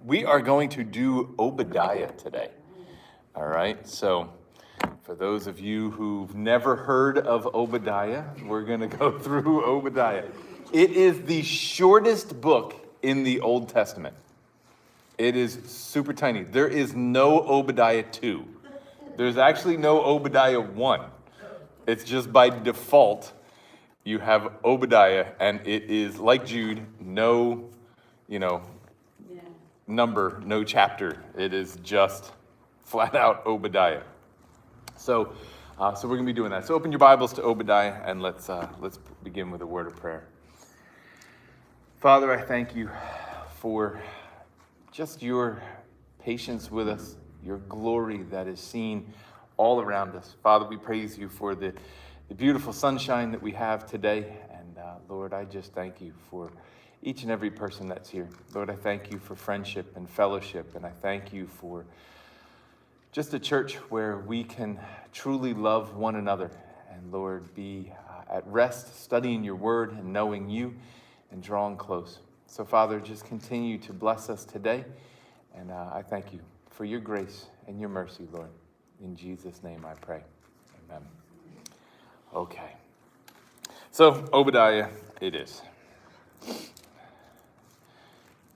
We are going to do Obadiah today. All right, so for those of you who've never heard of Obadiah, we're going to go through Obadiah. It is the shortest book in the Old Testament. It is super tiny. There is no Obadiah 2. There's actually no Obadiah 1. It's just by default, you have Obadiah, and it is like Jude, no, number, no chapter. It is just flat out Obadiah. So we're going to be doing that. So open your Bibles to Obadiah, and let's begin with a word of prayer. Father, I thank you for just your patience with us, your glory that is seen all around us. Father, we praise you for the beautiful sunshine that we have today. And Lord, I just thank you for each and every person that's here. Lord, I thank you for friendship and fellowship. And I thank you for just a church where we can truly love one another. And Lord, be at rest, studying your word and knowing you and drawing close. So Father, just continue to bless us today. And I thank you for your grace and your mercy, Lord. In Jesus' name I pray. Amen. Okay. So, Obadiah it is.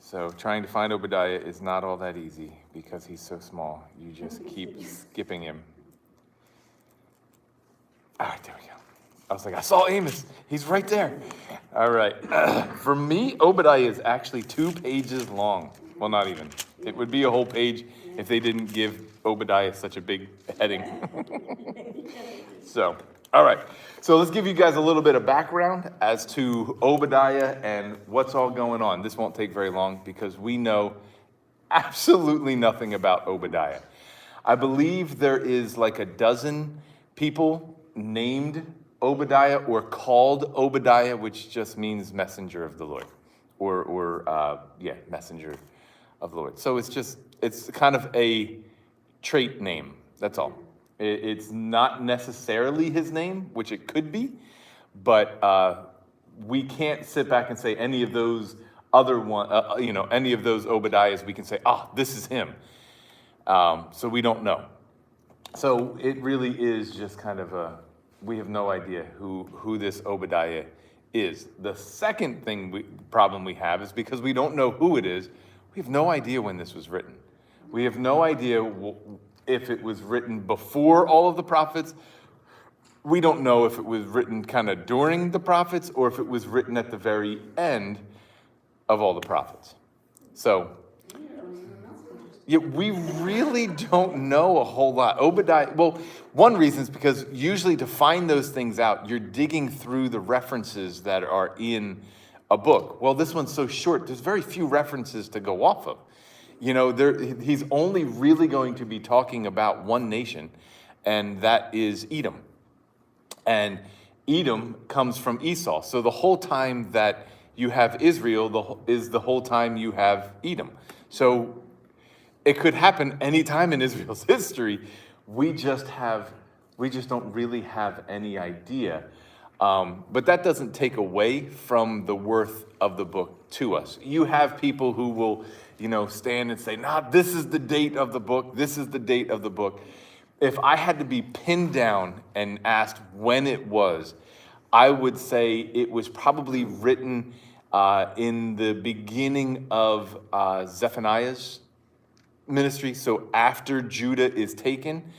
So, trying to find Obadiah is not all that easy because he's so small. You just keep skipping him. All right, there we go. I was like, I saw Amos. He's right there. All right. For me, Obadiah is actually 2 pages long. Well, not even. It would be a whole page if they didn't give Obadiah such a big heading. So, all right. So let's give you guys a little bit of background as to Obadiah and what's all going on. This won't take very long because we know absolutely nothing about Obadiah. I believe there is like a dozen people named Obadiah or called Obadiah, which just means messenger of the Lord, or messenger of the Lord. So it's kind of a trait name. That's all. It's not necessarily his name, which it could be, but we can't sit back and say any of those any of those Obadiahs. We can say, this is him. So we don't know. So it really is just kind of we have no idea who this Obadiah is. The second problem we have is because we don't know who it is. We have no idea when this was written. We have no idea if it was written before all of the prophets. We don't know if it was written kind of during the prophets or if it was written at the very end of all the prophets. So, we really don't know a whole lot. Obadiah, well, one reason is because usually to find those things out, you're digging through the references that are in a book. Well, this one's so short, there's very few references to go off of. He's only really going to be talking about one nation, and that is Edom. And Edom comes from Esau. So the whole time that you have Israel is the whole time you have Edom. So it could happen any time in Israel's history. We just don't really have any idea. But that doesn't take away from the worth of the book to us. You have people who will, stand and say, this is the date of the book. This is the date of the book. If I had to be pinned down and asked when it was, I would say it was probably written in the beginning of Zephaniah's ministry. So after Judah is taken.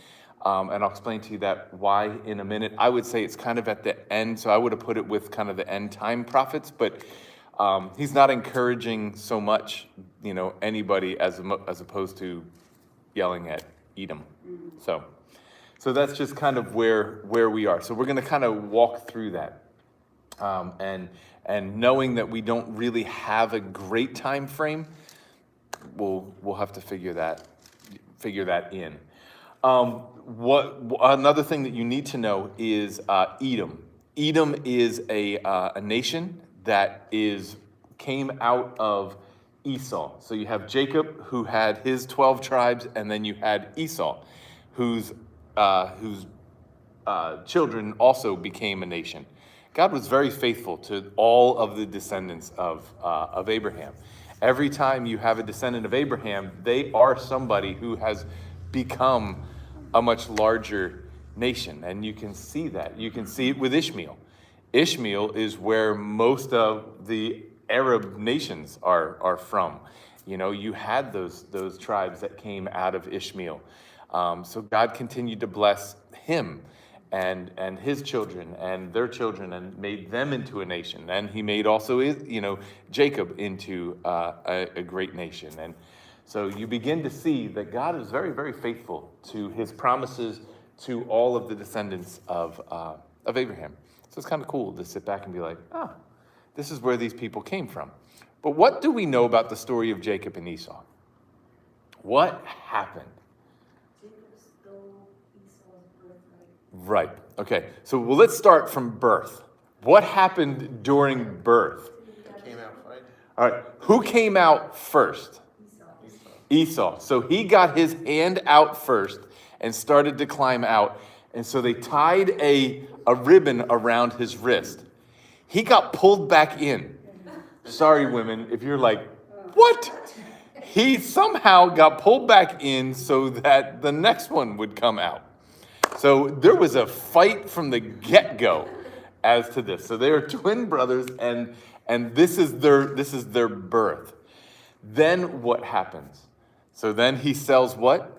And I'll explain to you that why in a minute. I would say it's kind of at the end, so I would have put it with kind of the end time prophets, but he's not encouraging so much, anybody as opposed to yelling at Edom. So that's just kind of where we are. So we're going to kind of walk through that, and knowing that we don't really have a great time frame, we'll have to figure that in. Another thing that you need to know is Edom. Edom is a nation that came out of Esau. So you have Jacob, who had his 12 tribes, and then you had Esau, whose children also became a nation. God was very faithful to all of the descendants of Abraham. Every time you have a descendant of Abraham, they are somebody who has become a much larger nation. And you can see that. You can see it with Ishmael. Ishmael is where most of the Arab nations are from. You know, you had those tribes that came out of Ishmael. So God continued to bless him and his children and their children and made them into a nation. And he made also, you know, Jacob into a great nation. And so you begin to see that God is very, very faithful to his promises to all of the descendants of Abraham. So it's kind of cool to sit back and be like, oh, this is where these people came from. But what do we know about the story of Jacob and Esau? What happened? Jacob stole Esau's birthright. Right. Okay. So let's start from birth. What happened during birth? Came out right. All right. Who came out first? Esau. So he got his hand out first and started to climb out. And so they tied a ribbon around his wrist. He got pulled back in. Sorry, women, if you're like, what? He somehow got pulled back in so that the next one would come out. So there was a fight from the get-go as to this. So they are twin brothers, and this is their birth. Then what happens? So then he sells what?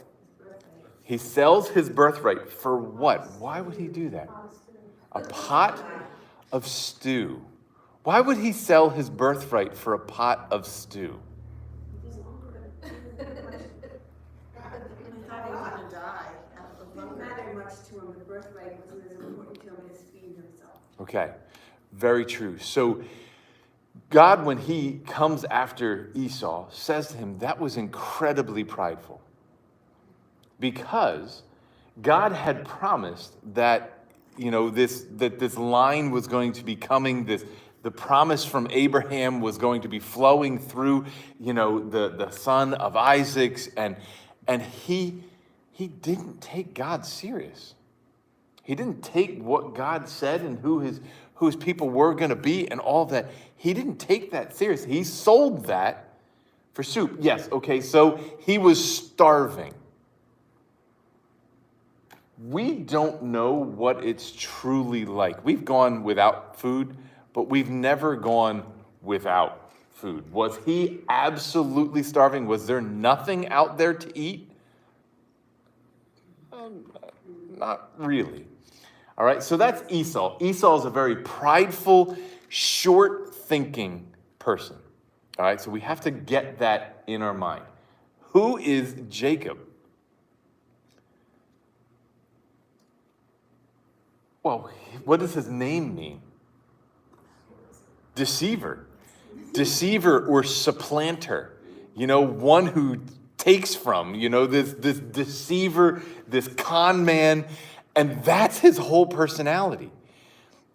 He sells his birthright for what? Why would he do that? A pot of stew. Why would he sell his birthright for a pot of stew? He thought he was going to die. It didn't matter much to him. The birthright wasn't as important to him as feeding himself. Okay, very true. So God, when he comes after Esau, says to him, that was incredibly prideful. Because God had promised that, you know, this line was going to be coming, the promise from Abraham was going to be flowing through, you know, the son of Isaac, and he didn't take God serious. He didn't take what God said and who his people were going to be and all that. He didn't take that serious. He sold that for soup. Yes, okay, so he was starving. We don't know what it's truly like. We've gone without food, but we've never gone without food. Was he absolutely starving? Was there nothing out there to eat? Not really. All right, so that's Esau. Esau is a very prideful, short-thinking person. All right, so we have to get that in our mind. Who is Jacob? Well, what does his name mean? Deceiver. Deceiver or supplanter. You know, one who takes from, you know, this deceiver, this con man, and that's his whole personality.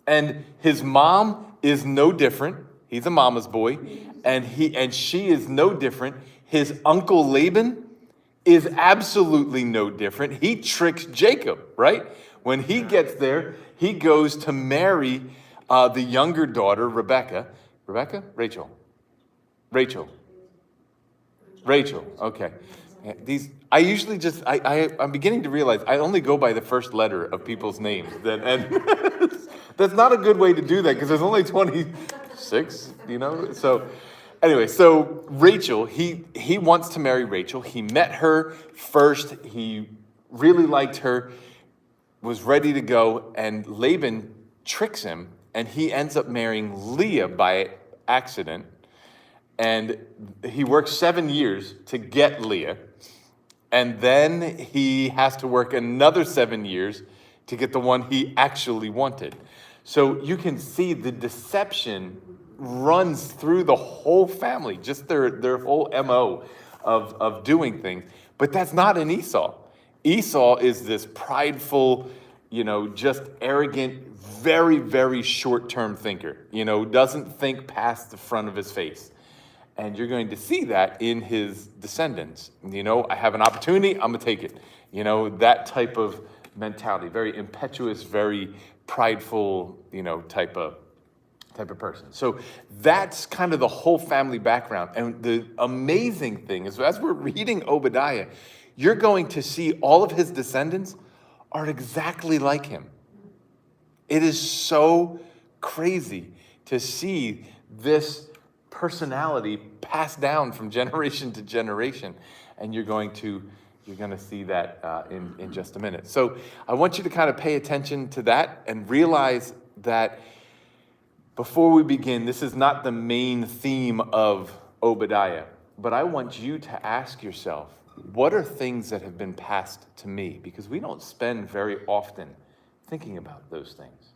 And his mom is no different. He's a mama's boy, and she is no different. His uncle Laban is absolutely no different. He tricks Jacob, right? When he gets there, he goes to marry the younger daughter, Rebecca. Rebecca? Rachel. Okay. I usually just, I'm beginning to realize I only go by the first letter of people's names. And that's not a good way to do that because there's only 26, you know? So anyway, so Rachel, he wants to marry Rachel. He met her first. He really liked her, was ready to go, and Laban tricks him, and he ends up marrying Leah by accident. And he works 7 years to get Leah. And then he has to work another 7 years to get the one he actually wanted. So you can see the deception runs through the whole family, just their whole MO of doing things. But that's not an Esau. Esau is this prideful, you know, just arrogant, very, very short-term thinker, you know, doesn't think past the front of his face. And you're going to see that in his descendants. You know, I have an opportunity, I'm going to take it. You know, that type of mentality, very impetuous, very prideful, you know, type of type of person. So that's kind of the whole family background. And the amazing thing is, as we're reading Obadiah, you're going to see all of his descendants are exactly like him. It is so crazy to see this personality passed down from generation to generation. And you're going to see that in just a minute. So I want you to kind of pay attention to that and realize that before we begin, this is not the main theme of Obadiah, but I want you to ask yourself, what are things that have been passed to me? Because we don't spend very often thinking about those things.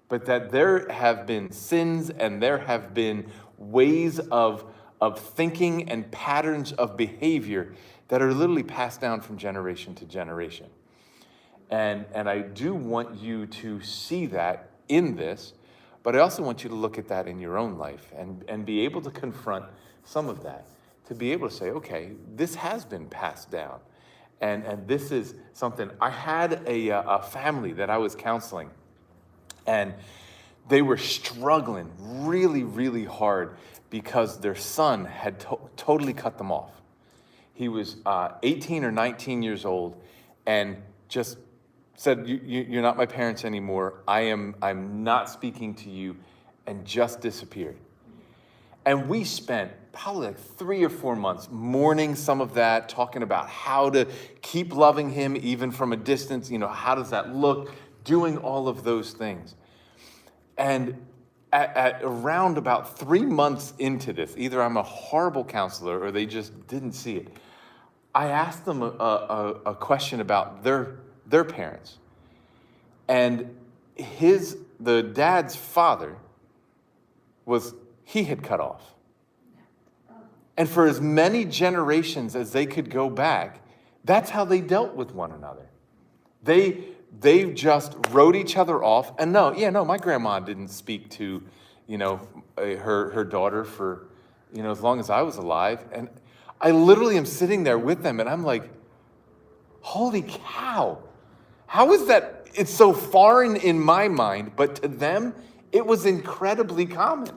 But that there have been sins and there have been ways of thinking and patterns of behavior that are literally passed down from generation to generation. And I do want you to see that in this, but I also want you to look at that in your own life and be able to confront some of that, to be able to say, okay, this has been passed down. And this is something. I had a family that I was counseling, and they were struggling really, really hard because their son had totally cut them off. He was 18 or 19 years old and just said, you're not my parents anymore. I'm not speaking to you, and just disappeared. And we spent probably like 3 or 4 months mourning some of that, talking about how to keep loving him even from a distance. How does that look? Doing all of those things. And at around about 3 months into this, either I'm a horrible counselor or they just didn't see it. I asked them a question about their parents. And the dad's father he had cut off. And for as many generations as they could go back, that's how they dealt with one another. They just wrote each other off. And no, my grandma didn't speak to, her daughter for, as long as I was alive. And I literally am sitting there with them and I'm like, holy cow. How is that? It's so foreign in my mind, but to them, it was incredibly common.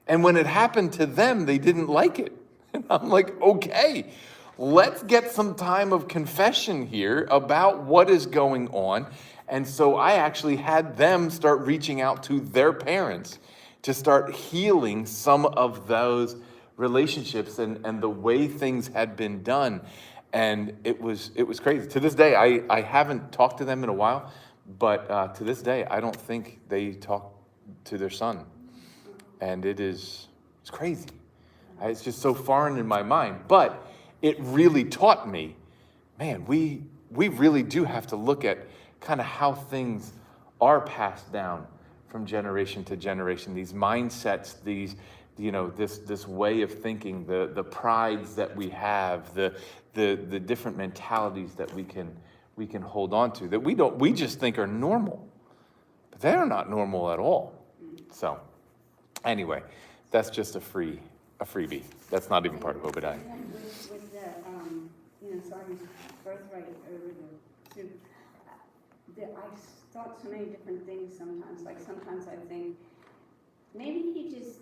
And when it happened to them, they didn't like it. And I'm like, okay, let's get some time of confession here about what is going on. And so I actually had them start reaching out to their parents to start healing some of those relationships and the way things had been done. And it was crazy. To this day, I haven't talked to them in a while, but to this day, I don't think they talk to their son. And it's crazy. It's just so foreign in my mind. But it really taught me, man, we really do have to look at kind of how things are passed down from generation to generation. These mindsets, this way of thinking, the prides that we have, the different mentalities that we can hold on to that we just think are normal, but they are not normal at all. So anyway, that's just a freebie. That's not even part of Obadiah. With the, Simon's birthright over the two, I thought so many different things sometimes. Like sometimes I think, maybe he just,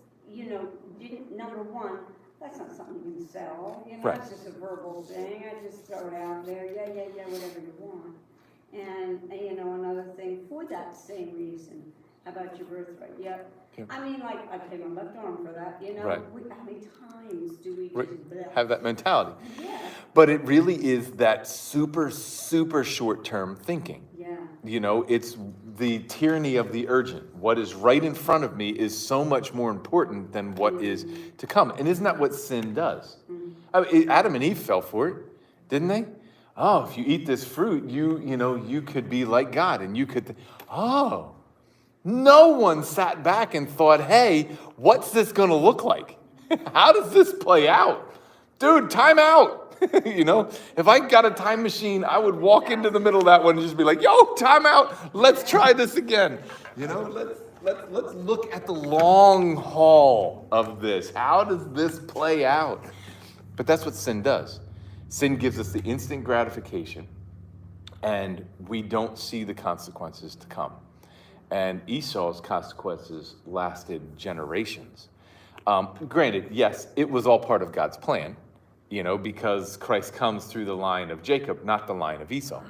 didn't, number one, that's not something you can sell. Right. It's just a verbal thing. I just throw it out there. Yeah, whatever you want. And another thing, for that same reason, about your birthright. Yep. Yeah. I mean, like, I pay my left arm for that, Right. How many times do we just have that mentality? Yeah. But it really is that super, super short-term thinking. Yeah. It's the tyranny of the urgent. What is right in front of me is so much more important than what is to come. And isn't that what sin does? I mean, Adam and Eve fell for it, didn't they? Oh, if you eat this fruit, you could be like God, and you could. No one sat back and thought, hey, what's this going to look like? How does this play out? Dude, time out. If I got a time machine, I would walk into the middle of that one and just be like, yo, time out. Let's try this again. Let's look at the long haul of this. How does this play out? But that's what sin does. Sin gives us the instant gratification, and we don't see the consequences to come. and Esau's consequences lasted generations. Granted, yes, it was all part of God's plan, because Christ comes through the line of Jacob, not the line of Esau.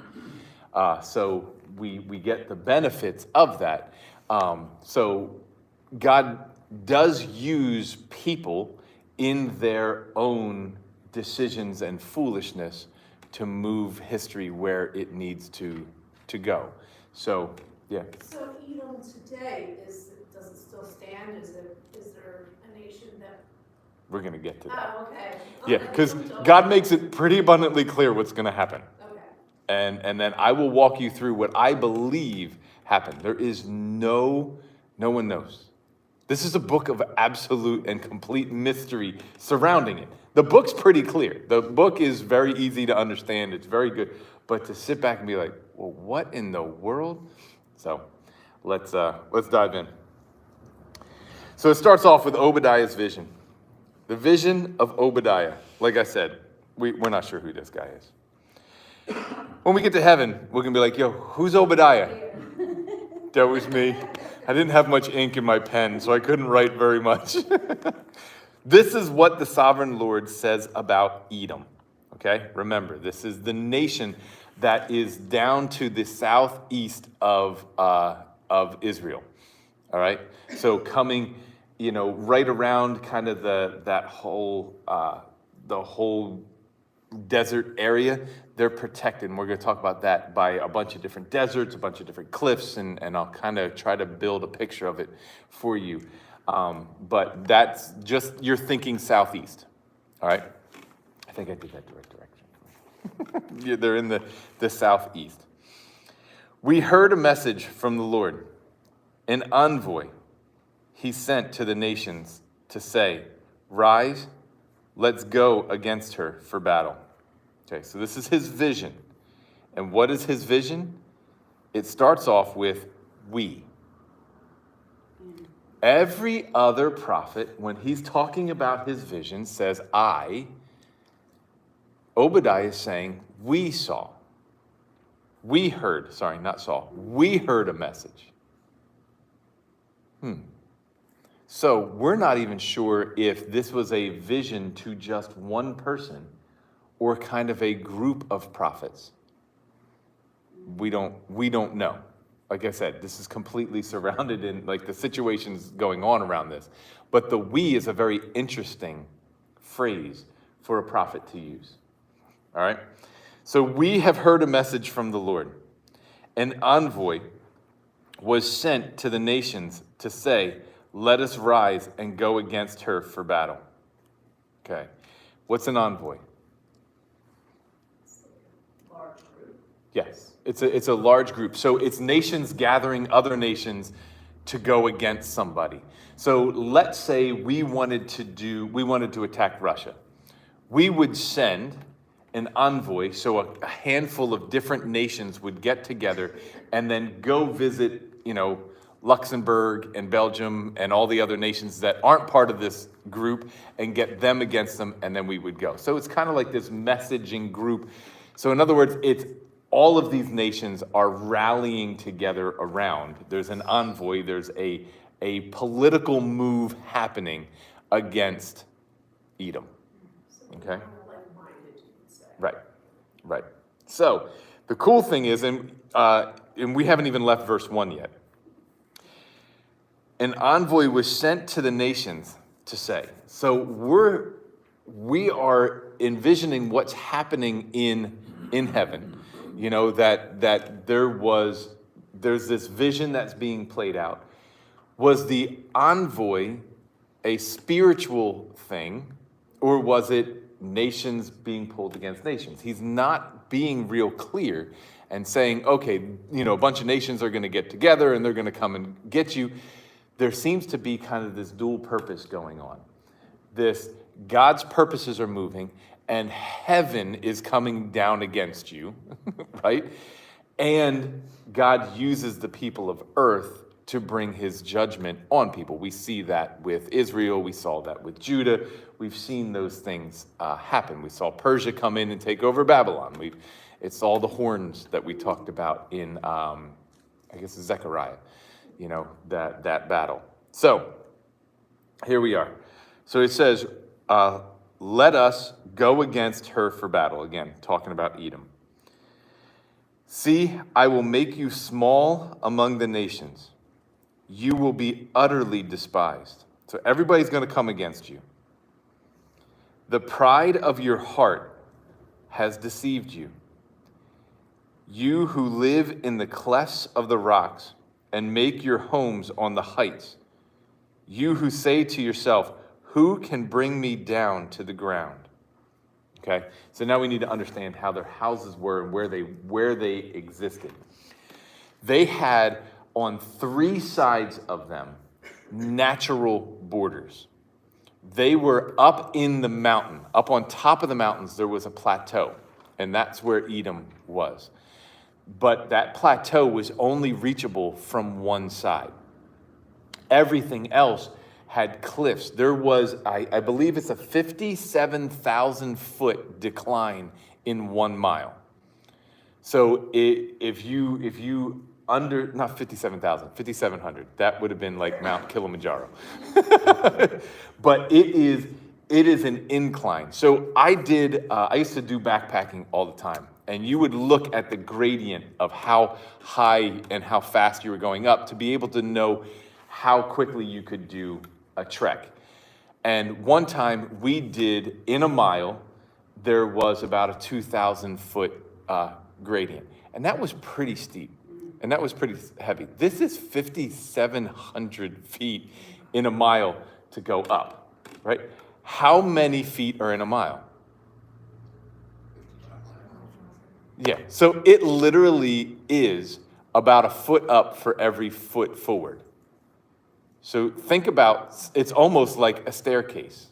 So we get the benefits of that. So God does use people in their own decisions and foolishness to move history where it needs to go. So, yeah. So Edom today, does it still stand? Is there a nation that? We're going to get to that. Oh, okay. Yeah, because God makes it pretty abundantly clear what's going to happen. Okay. And then I will walk you through what I believe happened. There is no one knows. This is a book of absolute and complete mystery surrounding it. The book's pretty clear. The book is very easy to understand. It's very good. But to sit back and be like, well, what in the world? So let's dive in. So it starts off with Obadiah's vision. The vision of Obadiah. Like I said, we're not sure who this guy is. When we get to heaven, we're going to be like, yo, who's Obadiah? That was me. I didn't have much ink in my pen, so I couldn't write very much. This is what the sovereign Lord says about Edom. Okay? Remember, this is the nation that is down to the southeast of Israel. All right? So coming, right around kind of the whole desert area, they're protected. And we're going to talk about that by a bunch of different deserts, a bunch of different cliffs, and I'll kind of try to build a picture of it for you. But that's just, you're thinking southeast. All right? I think I did that the right direction. Yeah, they're in the southeast. We heard a message from the Lord, an envoy he sent to the nations to say, rise, let's go against her for battle. Okay, so this is his vision. And what is his vision? It starts off with we. Every other prophet, when he's talking about his vision, says I. Obadiah is saying we saw. We heard, sorry, not saw. We heard a message. So we're not even sure if this was a vision to just one person or kind of a group of prophets. We don't know. Like I said, this is completely surrounded in like the situations going on around this. But the we is a very interesting phrase for a prophet to use. All right? So we have heard a message from the Lord. An envoy was sent to the nations to say, let us rise and go against her for battle. Okay. What's an envoy? Large group. Yes. It's a large group. So it's nations gathering other nations to go against somebody. So let's say we wanted to attack Russia. We would send an envoy, so a handful of different nations would get together and then go visit, Luxembourg and Belgium and all the other nations that aren't part of this group and get them against them, and then we would go. So it's kind of like this messaging group. So in other words, it's all of these nations are rallying together around. There's an envoy, there's a political move happening against Edom. Okay? Right. So the cool thing is, and we haven't even left verse 1 yet. An envoy was sent to the nations to say. So we are envisioning what's happening in heaven. That there's this vision that's being played out. Was the envoy a spiritual thing, or was it nations being pulled against nations? He's not being real clear and saying, okay, a bunch of nations are going to get together and they're going to come and get you. There seems to be kind of this dual purpose going on. God's purposes are moving and heaven is coming down against you, right? And God uses the people of earth to bring his judgment on people. We see that with Israel. We saw that with Judah. We've seen those things happen. We saw Persia come in and take over Babylon. It's all the horns that we talked about in, Zechariah. that battle. So here we are. So it says, let us go against her for battle. Again, talking about Edom. See, I will make you small among the nations. You will be utterly despised. So everybody's going to come against you. The pride of your heart has deceived you. You who live in the clefts of the rocks and make your homes on the heights. You who say to yourself, who can bring me down to the ground? Okay, so now we need to understand how their houses were and where they existed. They had on three sides of them natural borders. They were up in the mountain. Up on top of the mountains, there was a plateau, and that's where Edom was. But that plateau was only reachable from one side. Everything else had cliffs. There was, I believe it's a 57,000 foot decline in 1 mile. So if you under, not 57,000, 5,700, that would have been like Mount Kilimanjaro. But it is an incline. So I used to do backpacking all the time. And you would look at the gradient of how high and how fast you were going up to be able to know how quickly you could do a trek. And one time we did, in a mile, there was about a 2,000 foot gradient. And that was pretty steep. And that was pretty heavy. This is 5,700 feet in a mile to go up, right? How many feet are in a mile? Yeah, so it literally is about a foot up for every foot forward. So think about, it's almost like a staircase.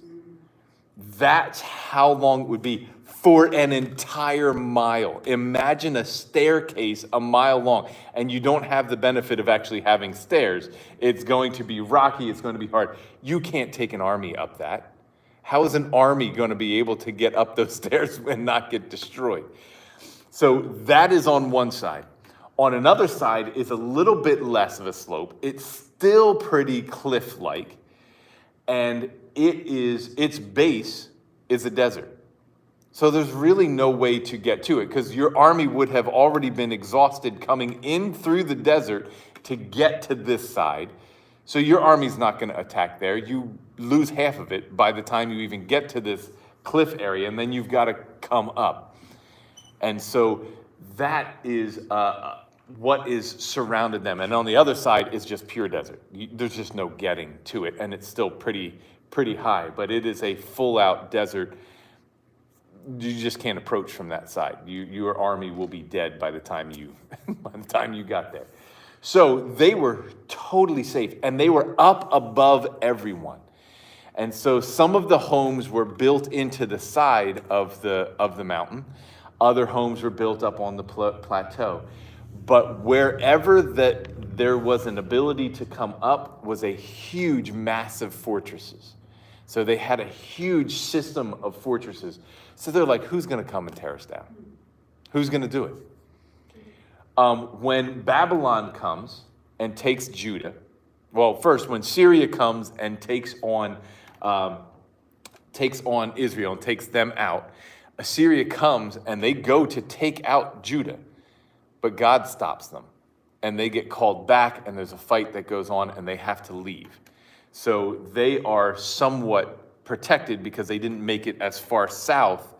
That's how long it would be for an entire mile. Imagine a staircase a mile long, and you don't have the benefit of actually having stairs. It's going to be rocky, it's going to be hard. You can't take an army up that. How is an army going to be able to get up those stairs and not get destroyed? So that is on one side. On another side is a little bit less of a slope. It's still pretty cliff-like, and its base is a desert. So there's really no way to get to it because your army would have already been exhausted coming in through the desert to get to this side. So your army's not going to attack there. You lose half of it by the time you even get to this cliff area, and then you've got to come up. And so that is what is surrounded them. And on the other side is just pure desert. There's just no getting to it, and it's still pretty high. But it is a full-out desert. You just can't approach from that side. Your army will be dead by the time you got there. So they were totally safe, and they were up above everyone. And so some of the homes were built into the side of the mountain. Other homes were built up on the plateau. But wherever that there was an ability to come up was a huge, massive fortresses. So they had a huge system of fortresses. So they're like, who's going to come and tear us down? Who's going to do it? When Babylon comes and takes Judah, well, first, when Syria comes and takes on Israel and takes them out, Assyria comes and they go to take out Judah, but God stops them and they get called back and there's a fight that goes on and they have to leave. So they are somewhat protected because they didn't make it as far south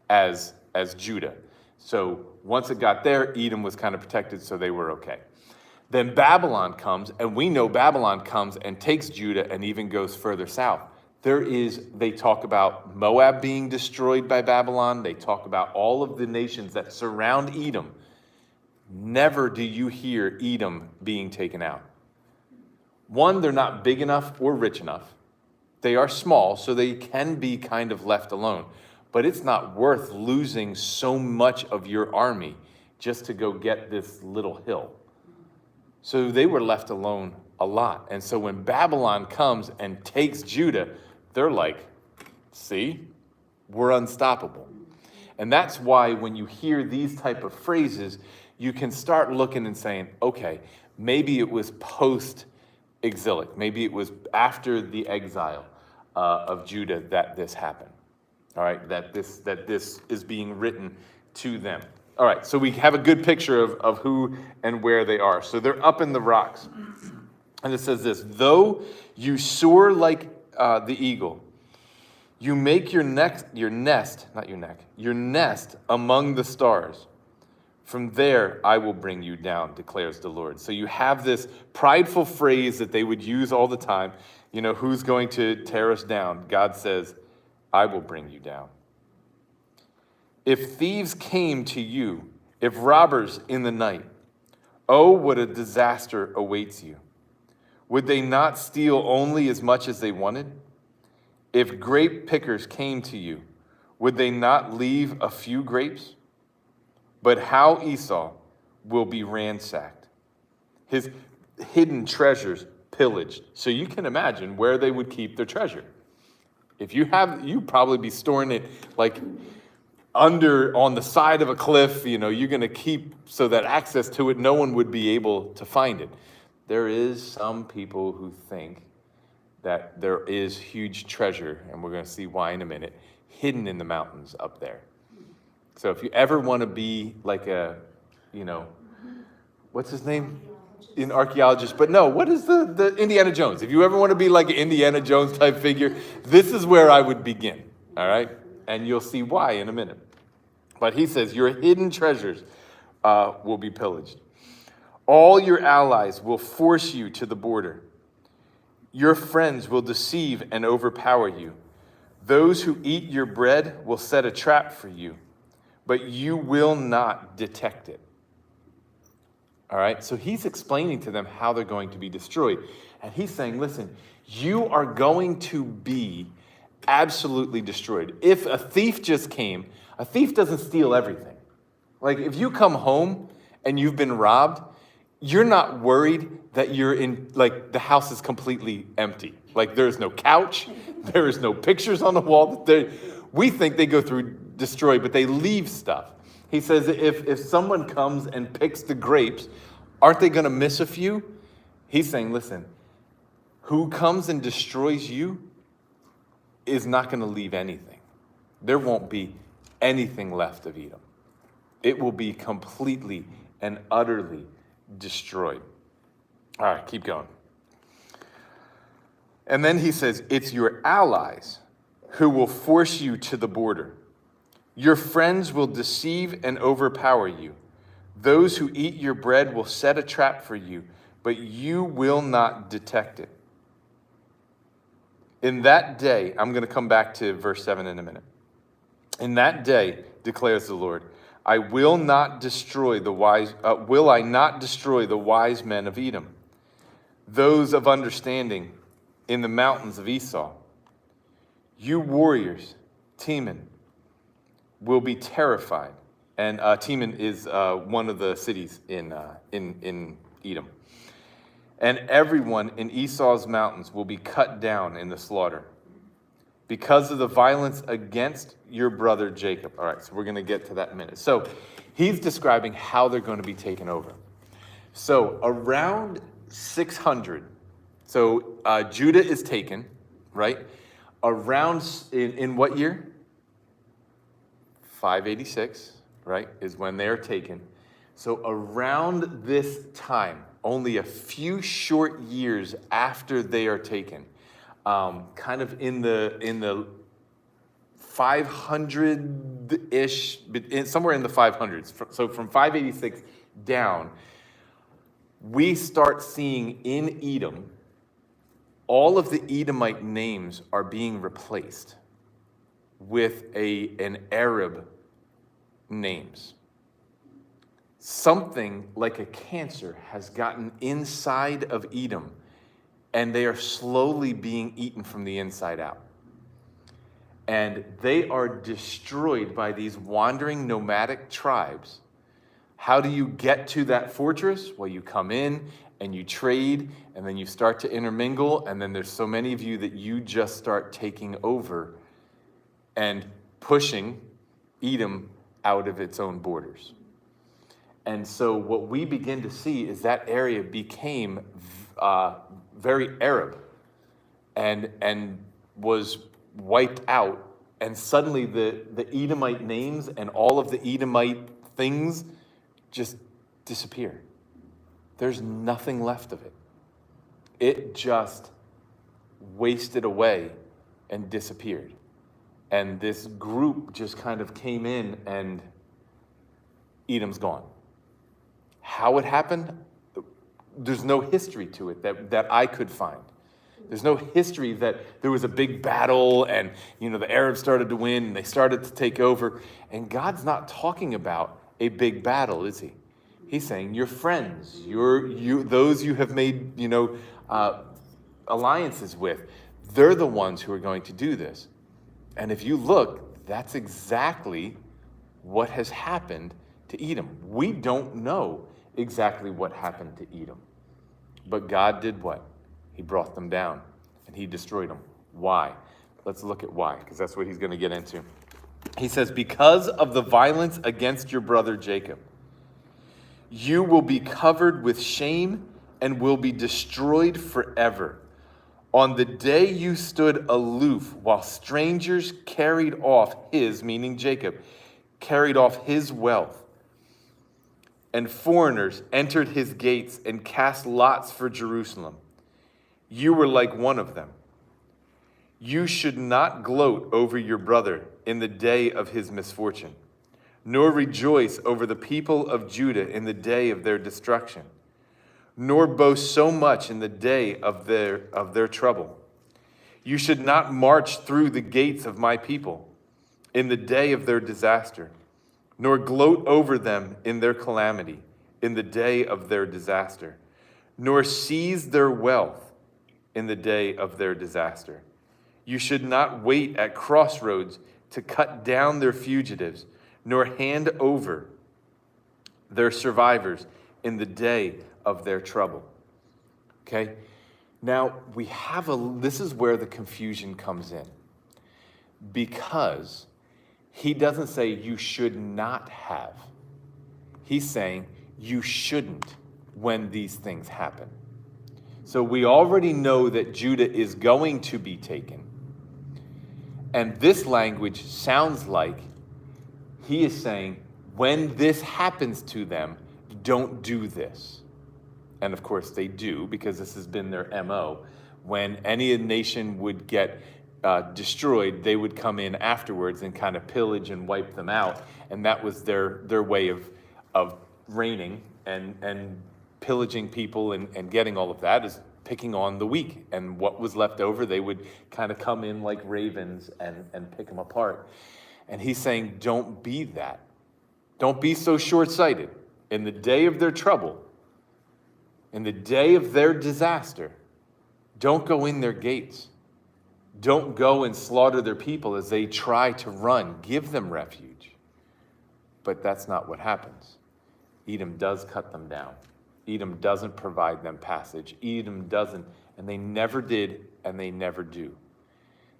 as Judah. So once it got there, Edom was kind of protected, so they were okay. Then Babylon comes, and we know Babylon comes and takes Judah and even goes further south. They talk about Moab being destroyed by Babylon. They talk about all of the nations that surround Edom. Never do you hear Edom being taken out. One, they're not big enough or rich enough. They are small, so they can be kind of left alone. But it's not worth losing so much of your army just to go get this little hill. So they were left alone a lot. And so when Babylon comes and takes Judah, they're like, see, we're unstoppable. And that's why when you hear these type of phrases, you can start looking and saying, okay, Maybe it was post-exilic. Maybe it was after the exile of Judah that this happened. All right, that this is being written to them. All right, so we have a good picture of who and where they are. So they're up in the rocks. And it says this, though you soar like the eagle, you make your nest among the stars. From there I will bring you down, declares the Lord. So you have this prideful phrase that they would use all the time. You know, who's going to tear us down? God says, I will bring you down. If thieves came to you, if robbers in the night, oh, what a disaster awaits you. Would they not steal only as much as they wanted? If grape pickers came to you, would they not leave a few grapes? But how Esau will be ransacked, his hidden treasures pillaged. So you can imagine where they would keep their treasure. If you'd probably be storing it like on the side of a cliff, you know, you're going to keep so that access to it, no one would be able to find it. There is some people who think that there is huge treasure, and we're going to see why in a minute, hidden in the mountains up there. So if you ever want to be like a, you know, what's his name? An archaeologist, but no, what is the Indiana Jones? If you ever want to be like an Indiana Jones type figure, this is where I would begin, all right? And you'll see why in a minute. But he says, your hidden treasures will be pillaged. All your allies will force you to the border. Your friends will deceive and overpower you. Those who eat your bread will set a trap for you, but you will not detect it. All right, so he's explaining to them how they're going to be destroyed. And he's saying, listen, you are going to be absolutely destroyed. If a thief just came, a thief doesn't steal everything. Like if you come home and you've been robbed, you're not worried that you're in, like the house is completely empty. Like there's no couch, there is no pictures on the wall. We think they go through destroy, but they leave stuff. He says if someone comes and picks the grapes, aren't they going to miss a few? He's saying, listen, who comes and destroys you is not going to leave anything. There won't be anything left of Edom. It will be completely and utterly destroyed. All right, keep going. And then he says, it's your allies who will force you to the border. Your friends will deceive and overpower you. Those who eat your bread will set a trap for you, but you will not detect it. In that day, I'm going to come back to verse 7 in a minute. In that day, declares the Lord, I will not destroy the wise. Will I not destroy the wise men of Edom, those of understanding in the mountains of Esau? You warriors, Teman, will be terrified. And Teman is one of the cities in Edom. And everyone in Esau's mountains will be cut down in the slaughter because of the violence against your brother Jacob. All right, so we're going to get to that in a minute. So he's describing how they're going to be taken over. So around 600, so Judah is taken, right? Around, in what year? 586, right, is when they are taken. So around this time, only a few short years after they are taken, kind of in the 500-ish, somewhere in the 500s. So from 586 down, we start seeing in Edom, all of the Edomite names are being replaced with an Arab names. Something like a cancer has gotten inside of Edom, and they are slowly being eaten from the inside out. And they are destroyed by these wandering nomadic tribes. How do you get to that fortress? Well, you come in and you trade, and then you start to intermingle, and then there's so many of you that you just start taking over and pushing Edom out of its own borders. And so what we begin to see is that area became very Arab and was wiped out. And suddenly the Edomite names and all of the Edomite things just disappear. There's nothing left of it. It just wasted away and disappeared. And this group just kind of came in and Edom's gone. How it happened, there's no history to it that I could find. There's no history that there was a big battle and, the Arabs started to win and they started to take over. And God's not talking about a big battle, is he? He's saying your friends, those you have made, alliances with, they're the ones who are going to do this. And if you look, that's exactly what has happened to Edom. We don't know exactly what happened to Edom. But God did what? He brought them down and he destroyed them. Why? Let's look at why, because that's what he's going to get into. He says, because of the violence against your brother Jacob, you will be covered with shame and will be destroyed forever. On the day you stood aloof while strangers carried off his, meaning Jacob, carried off his wealth, and foreigners entered his gates and cast lots for Jerusalem, you were like one of them. You should not gloat over your brother in the day of his misfortune, nor rejoice over the people of Judah in the day of their destruction, nor boast so much in the day of their trouble. You should not march through the gates of my people in the day of their disaster, nor gloat over them in their calamity in the day of their disaster, nor seize their wealth in the day of their disaster. You should not wait at crossroads to cut down their fugitives, nor hand over their survivors in the day of their trouble. Okay? Now, this is where the confusion comes in. Because he doesn't say you should not have. He's saying you shouldn't when these things happen. So we already know that Judah is going to be taken. And this language sounds like he is saying, when this happens to them, don't do this. And of course they do, because this has been their MO. When any nation would get destroyed, they would come in afterwards and kind of pillage and wipe them out. And that was their way of reigning and pillaging people and getting all of that, is picking on the weak. And what was left over, they would kind of come in like ravens and pick them apart. And he's saying, don't be that. Don't be so short-sighted. In the day of their trouble, in the day of their disaster, don't go in their gates. Don't go and slaughter their people as they try to run. Give them refuge. But that's not what happens. Edom does cut them down. Edom doesn't provide them passage. Edom doesn't, and they never did, and they never do.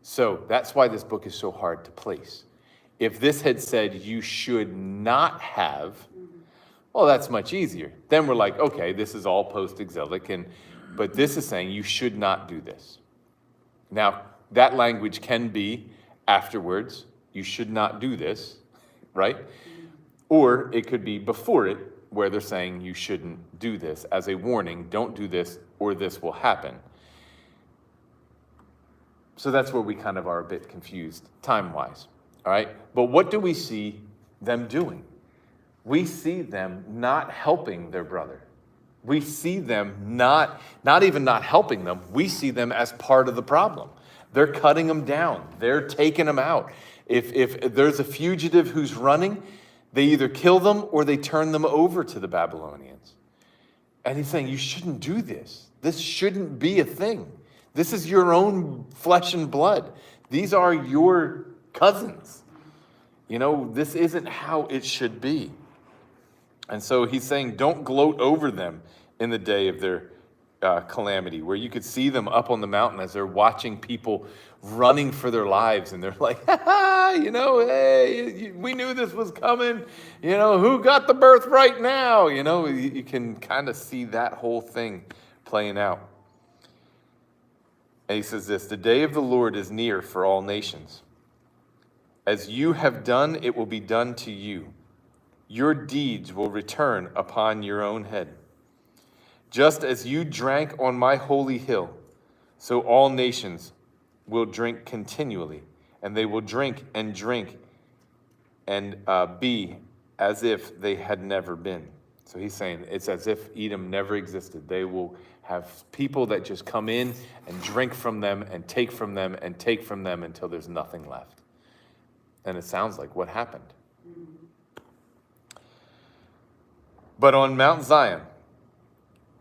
So that's why this book is so hard to place. If this had said you should not have, well, that's much easier. Then we're like, okay, this is all post-exilic, but this is saying you should not do this. Now, that language can be afterwards, you should not do this, right? Or it could be before it, where they're saying you shouldn't do this as a warning, don't do this or this will happen. So that's where we kind of are a bit confused time-wise, all right? But what do we see them doing? We see them not helping their brother. We see them not even not helping them. We see them as part of the problem. They're cutting them down. They're taking them out. If there's a fugitive who's running, they either kill them or they turn them over to the Babylonians. And he's saying, you shouldn't do this. This shouldn't be a thing. This is your own flesh and blood. These are your cousins. This isn't how it should be. And so he's saying, don't gloat over them in the day of their calamity, where you could see them up on the mountain as they're watching people running for their lives, and they're like, ha ha, hey, we knew this was coming, who got the birthright now? You can kind of see that whole thing playing out. And he says this, the day of the Lord is near for all nations. As you have done, it will be done to you. Your deeds will return upon your own head. Just as you drank on my holy hill, so all nations will drink continually, and they will drink and be as if they had never been. So he's saying it's as if Edom never existed. They will have people that just come in and drink from them and take from them and take from them until there's nothing left. And it sounds like what happened. But on Mount Zion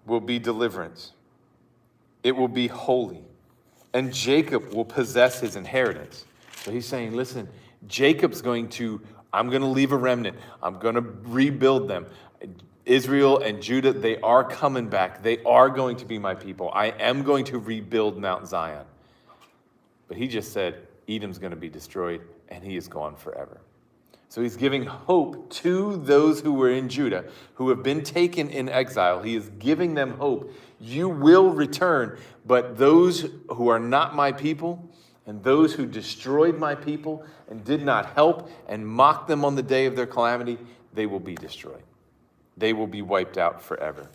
will be deliverance. It will be holy. And Jacob will possess his inheritance. So he's saying, listen, I'm going to leave a remnant. I'm going to rebuild them. Israel and Judah, they are coming back. They are going to be my people. I am going to rebuild Mount Zion. But he just said, Edom's going to be destroyed, and he is gone forever. So he's giving hope to those who were in Judah, who have been taken in exile. He is giving them hope. You will return, but those who are not my people, and those who destroyed my people and did not help and mocked them on the day of their calamity, they will be destroyed. They will be wiped out forever.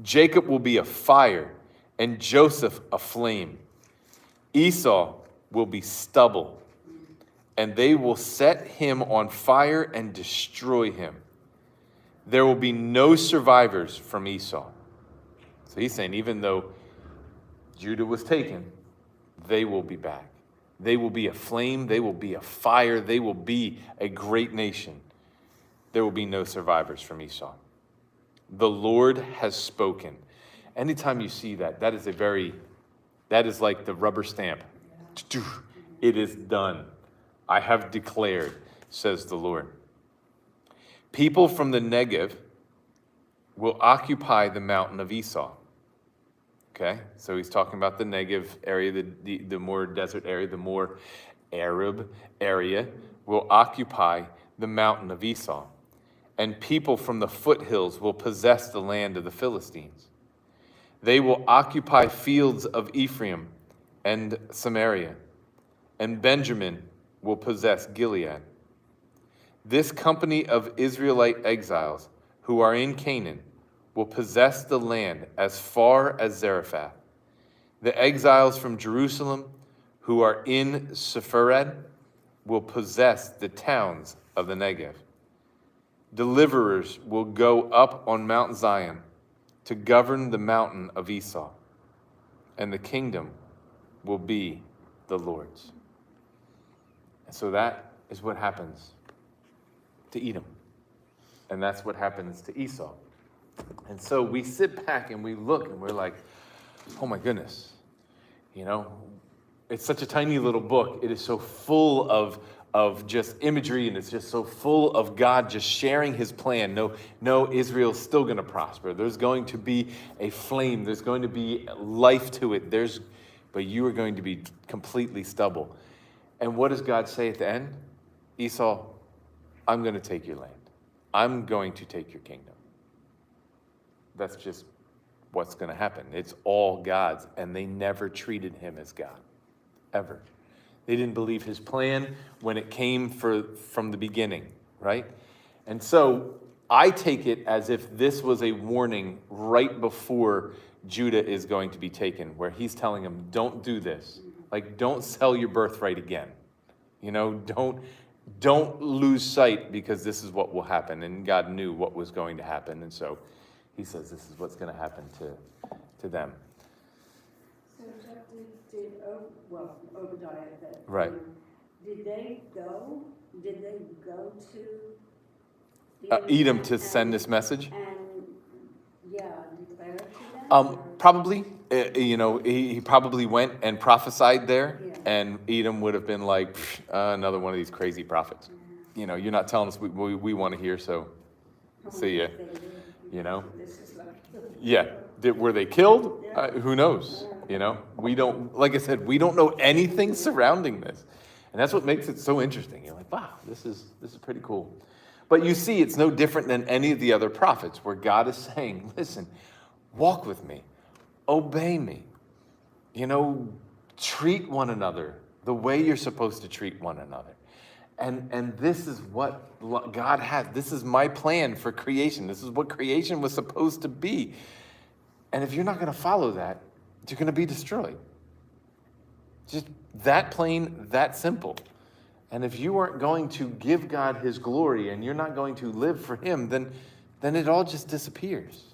Jacob will be a fire, and Joseph a flame. Esau will be stubble, and they will set him on fire and destroy him. There will be no survivors from Esau. So he's saying, even though Judah was taken, they will be back. They will be a flame. They will be a fire. They will be a great nation. There will be no survivors from Esau. The Lord has spoken. Anytime you see that, that is like the rubber stamp. It is done. I have declared, says the Lord. People from the Negev will occupy the mountain of Esau. Okay, so he's talking about the Negev area, the more desert area, the more Arab area will occupy the mountain of Esau. And people from the foothills will possess the land of the Philistines. They will occupy fields of Ephraim and Samaria, and Benjamin will possess Gilead. This company of Israelite exiles who are in Canaan will possess the land as far as Zarephath. The exiles from Jerusalem who are in Sepharad will possess the towns of the Negev. Deliverers will go up on Mount Zion to govern the mountain of Esau, and the kingdom will be the Lord's. And so that is what happens to Edom. And that's what happens to Esau. And so we sit back and we look and we're like, oh my goodness, it's such a tiny little book. It is so full of just imagery, and it's just so full of God just sharing his plan. No, Israel's still going to prosper. There's going to be a flame. There's going to be life to it. But you are going to be completely stubble. And what does God say at the end? Esau, I'm going to take your land. I'm going to take your kingdom. That's just what's going to happen. It's all God's, and they never treated him as God, ever. They didn't believe his plan when it came from the beginning, right? And so I take it as if this was a warning right before Judah is going to be taken, where he's telling them, don't do this. Like, don't sell your birthright again. Don't lose sight, because this is what will happen. And God knew what was going to happen. And so he says this is what's going to happen to them. So did Obadiah, Right. Did they go to Edom to send this message? And declare it to them? Probably. He probably went and prophesied there, and Edom would have been like, another one of these crazy prophets. You're not telling us we want to hear, so see ya. This is like, yeah, Were they killed? Who knows? You know, we don't, like I said, we don't know anything surrounding this. And that's what makes it so interesting. You're like, wow, this is pretty cool. But you see, it's no different than any of the other prophets where God is saying, listen, walk with me, obey me, you know, treat one another the way you're supposed to treat one another. And this is what God has. This is my plan for creation. This is what creation was supposed to be. And if you're not going to follow that, you're going to be destroyed. Just that plain, that simple. And if you aren't going to give God his glory and you're not going to live for him, then it all just disappears.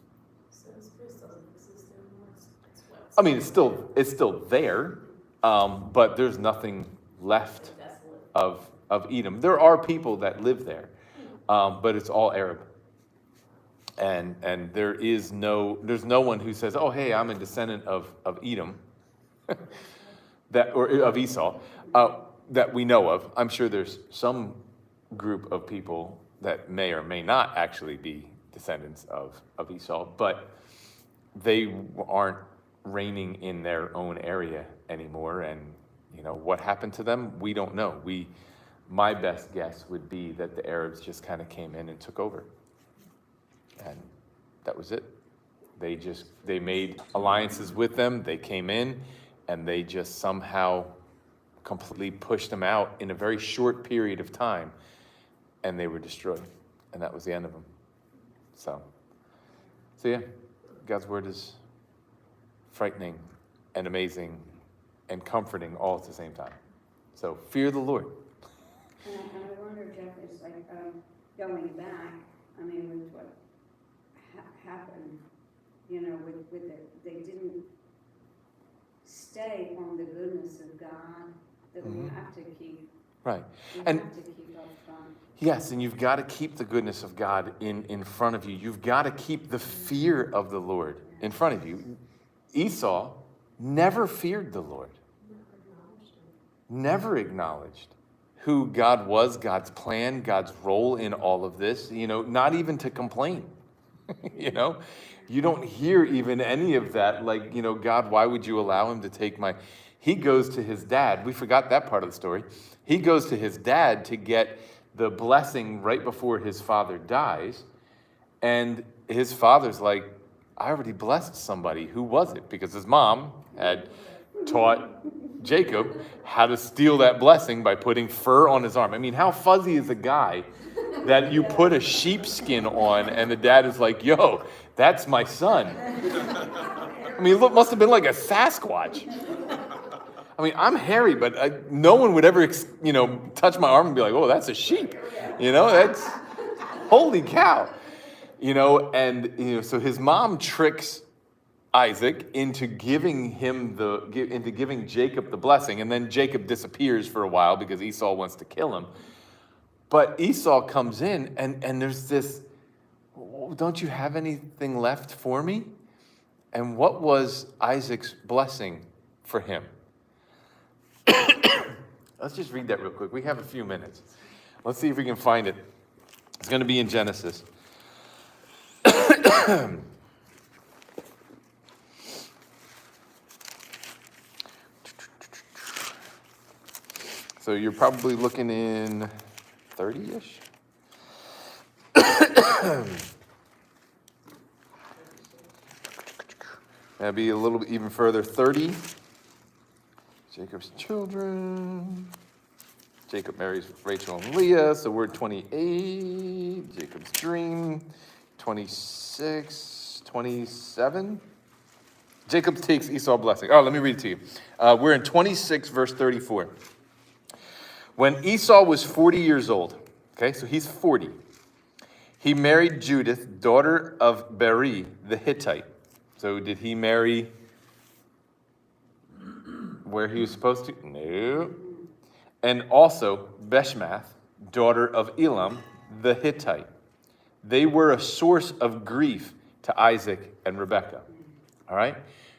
So this place doesn't exist anymore. It's what's I mean, it's still there, but there's nothing left desolate. of Edom. There are people that live there, but it's all Arab. And there's no one who says, oh, hey, I'm a descendant of Edom, or of Esau, that we know of. I'm sure there's some group of people that may or may not actually be descendants of Esau, but they aren't reigning in their own area anymore. And, you know, what happened to them, we don't know. My best guess would be that the Arabs just kind of came in and took over. And that was it. They made alliances with them. They came in and they just somehow completely pushed them out in a very short period of time, and they were destroyed. And that was the end of them. So yeah, God's word is frightening and amazing and comforting all at the same time. So fear the Lord. And I wonder, Jeff, it's like going back, I mean, with what happened, you know, with it, they didn't stay on the goodness of God that we have to keep. Right. We And have to keep up front. yes, and you've got to keep the goodness of God in front of you. You've got to keep the fear of the Lord in front of you. Esau never feared the Lord. Never acknowledged who God was, God's plan, God's role in all of this, you know, not even to complain. You know, you don't hear even any of that, like, you know, God, why would you allow him to take my... He goes to his dad. We forgot that part of the story. He goes to his dad to get the blessing right before his father dies. And his father's like, I already blessed somebody. Who was it? Because his mom had taught Jacob how to steal that blessing by putting fur on his arm. I mean, how fuzzy is a guy that you put a sheepskin on and the dad is like, yo, that's my son. I mean, it must have been like a Sasquatch. I mean, I'm hairy, but no one would ever, you know, touch my arm and be like, oh, that's a sheep. You know, that's, holy cow. You know, and, you know, so his mom tricks Isaac into giving Jacob the blessing, and then Jacob disappears for a while because Esau wants to kill him. But Esau comes in, and there's this, don't you have anything left for me? And what was Isaac's blessing for him? Let's just read that real quick. We have a few minutes. Let's see if we can find it. It's going to be in Genesis. So you're probably looking in 30-ish. That'd be a little bit even further, 30. Jacob's children. Jacob marries Rachel and Leah, so we're 28. Jacob's dream, 26, 27. Jacob takes Esau's blessing. Oh, let me read it to you. We're in 26, verse 34. When Esau was 40 years old, okay, so he's 40, he married Judith, daughter of Beri, the Hittite. So did he marry where he was supposed to? No. And also Beshmath, daughter of Elam, the Hittite. They were a source of grief to Isaac and Rebekah. All right?